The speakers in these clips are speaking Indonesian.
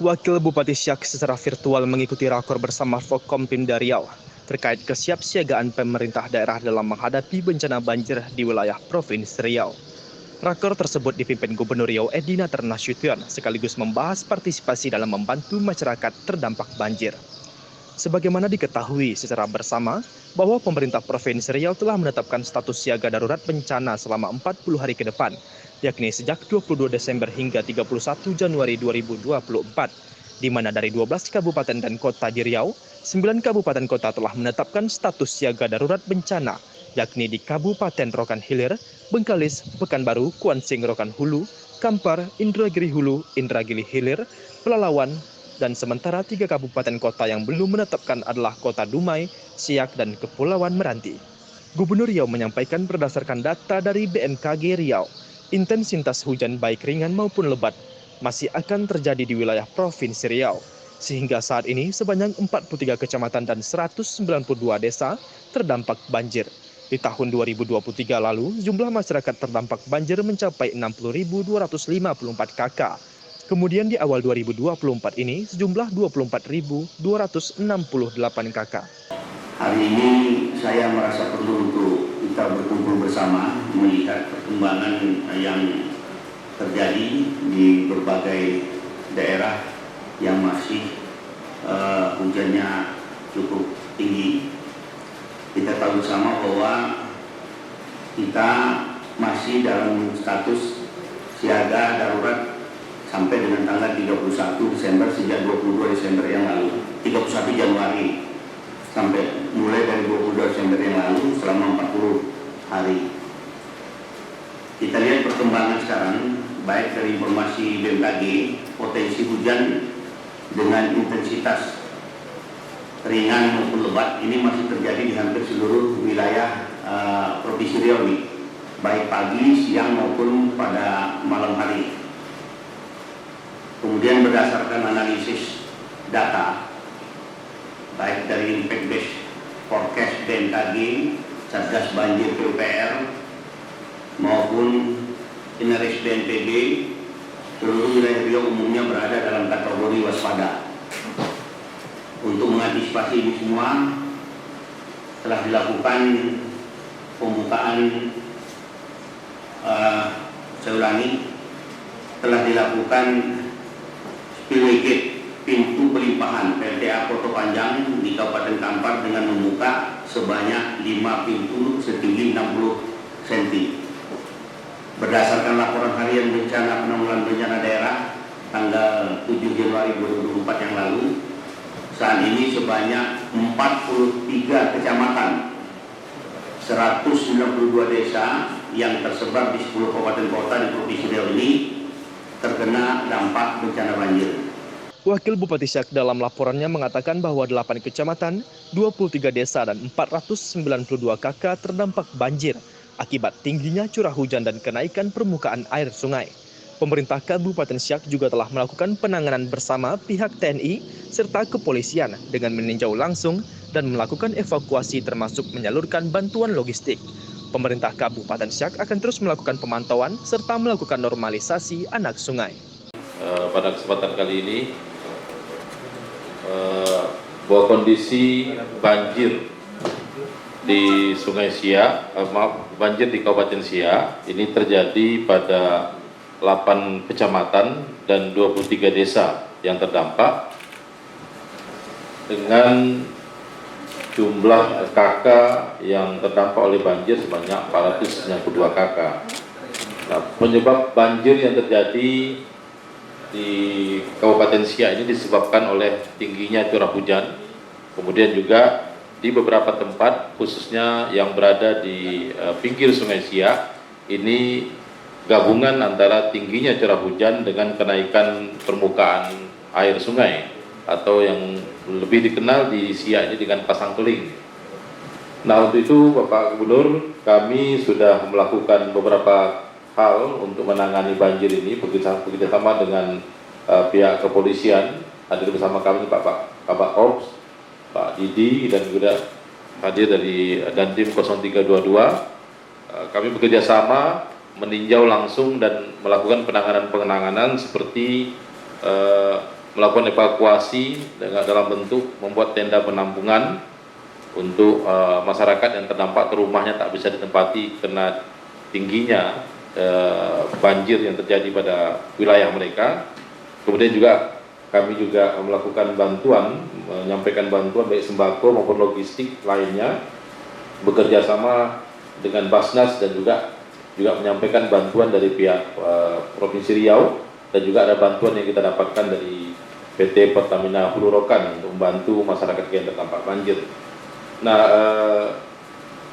Wakil Bupati Siak secara virtual mengikuti rakor bersama Forkompimda Riau terkait kesiapsiagaan pemerintah daerah dalam menghadapi bencana banjir di wilayah Provinsi Riau. Rakor tersebut dipimpin Gubernur Riau Edi Natar Nasution sekaligus membahas partisipasi dalam membantu masyarakat terdampak banjir. Sebagaimana diketahui secara bersama bahwa pemerintah Provinsi Riau telah menetapkan status siaga darurat bencana selama 40 hari ke depan, yakni sejak 22 Desember hingga 31 Januari 2024, di mana dari 12 kabupaten dan kota di Riau, 9 kabupaten kota telah menetapkan status siaga darurat bencana, yakni di Kabupaten Rokan Hilir, Bengkalis, Pekanbaru, Kuansing Rokan Hulu, Kampar, Indragiri Hulu, Indragiri Hilir, Pelalawan, dan sementara 3 kabupaten kota yang belum menetapkan adalah Kota Dumai, Siak, dan Kepulauan Meranti. Gubernur Riau menyampaikan berdasarkan data dari BMKG Riau, intensitas hujan baik ringan maupun lebat masih akan terjadi di wilayah Provinsi Riau. Sehingga saat ini sebanyak 43 kecamatan dan 192 desa terdampak banjir. Di tahun 2023 lalu, jumlah masyarakat terdampak banjir mencapai 60.254 kakak. Kemudian di awal 2024 ini sejumlah 24.268 kakak. Hari ini saya merasa perlu untuk kita berkumpul bersama melihat perkembangan yang terjadi di berbagai daerah yang masih hujannya cukup tinggi. Kita tahu bersama bahwa kita masih dalam status siaga darurat sampai dengan tanggal 31 Desember sejak 22 Desember yang lalu, 31 Januari sampai mulai dari 22 Desember yang lalu selama 40 hari. Kita lihat perkembangan sekarang, baik dari informasi BMKG, potensi hujan dengan intensitas ringan maupun lebat ini masih terjadi di hampir seluruh wilayah Provinsi Riau, baik pagi, siang maupun pada malam hari. Kemudian berdasarkan analisis data, baik dari Impact Based Forecast BMKG, Satgas Banjir PUPR, maupun Inaris BNPB, seluruh wilayah Riau umumnya berada dalam kategori waspada. Untuk mengantisipasi ini semua, telah dilakukan pembukaan, saya ulangi, telah dilakukan spillway gate, pintu pelimpahan PLTA Koto Panjang di Kabupaten Kampar dengan membuka sebanyak 5 pintu setinggi 60 cm. Berdasarkan laporan harian bencana penanggulangan bencana daerah tanggal 7 Januari 2024 yang lalu, saat ini sebanyak 43 kecamatan, 192 desa yang tersebar di 10 kabupaten kota di Provinsi Riau ini terkena dampak bencana banjir. Wakil Bupati Siak dalam laporannya mengatakan bahwa 8 kecamatan, 23 desa, dan 492 kakak terdampak banjir akibat tingginya curah hujan dan kenaikan permukaan air sungai. Pemerintah Kabupaten Siak juga telah melakukan penanganan bersama pihak TNI serta kepolisian dengan meninjau langsung dan melakukan evakuasi termasuk menyalurkan bantuan logistik. Pemerintah Kabupaten Siak akan terus melakukan pemantauan serta melakukan normalisasi anak sungai. Pada kesempatan kali ini, bahwa kondisi banjir di Sungai Siak, banjir di Kabupaten Siak ini terjadi pada 8 kecamatan dan 23 desa yang terdampak dengan jumlah kakak yang terdampak oleh banjir sebanyak 492 kakak. Nah, penyebab banjir yang terjadi di Kabupaten Siak ini disebabkan oleh tingginya curah hujan, kemudian juga di beberapa tempat khususnya yang berada di pinggir Sungai Siak ini gabungan antara tingginya curah hujan dengan kenaikan permukaan air sungai atau yang lebih dikenal di Siak ini dengan pasang teling. Nah, untuk itu Bapak Gubernur, kami sudah melakukan beberapa hal untuk menangani banjir ini bekerjasama dengan pihak kepolisian. Hadir bersama kami Pak Kabak Korps, Pak Didi, dan juga hadir dari Dandim 0322. Kami bekerjasama meninjau langsung dan melakukan penanganan seperti melakukan evakuasi dalam bentuk membuat tenda penampungan untuk masyarakat yang terdampak ke rumahnya tak bisa ditempati karena tingginya banjir yang terjadi pada wilayah mereka. Kemudian juga kami juga melakukan bantuan, menyampaikan bantuan baik sembako maupun logistik lainnya, bekerja sama dengan Basnas dan juga menyampaikan bantuan dari pihak Provinsi Riau, dan juga ada bantuan yang kita dapatkan dari PT Pertamina Hulu Rokan untuk membantu masyarakat yang terdampak banjir. Nah,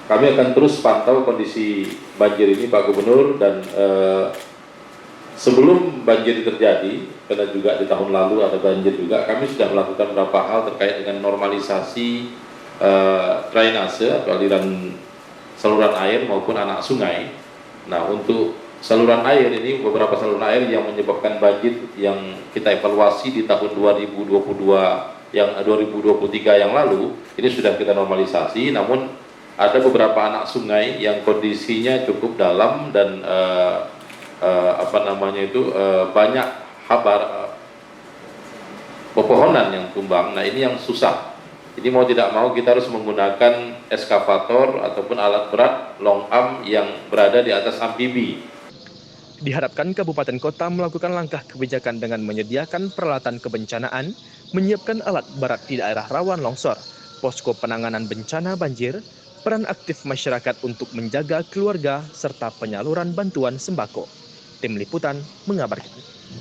kami akan terus pantau kondisi banjir ini, Pak Gubernur, dan sebelum banjir terjadi, karena juga di tahun lalu ada banjir juga, kami sudah melakukan beberapa hal terkait dengan normalisasi drainase atau aliran saluran air maupun anak sungai. Nah, untuk saluran air ini, beberapa saluran air yang menyebabkan banjir yang kita evaluasi di tahun 2023 yang lalu, ini sudah kita normalisasi, namun ada beberapa anak sungai yang kondisinya cukup dalam dan banyak pepohonan yang tumbang. Nah, ini yang susah. Jadi mau tidak mau kita harus menggunakan eskavator ataupun alat berat long arm yang berada di atas amfibi. Diharapkan kabupaten kota melakukan langkah kebijakan dengan menyediakan peralatan kebencanaan, menyiapkan alat berat di daerah rawan longsor, posko penanganan bencana banjir, peran aktif masyarakat untuk menjaga keluarga, serta penyaluran bantuan sembako. Tim Liputan mengabarkan.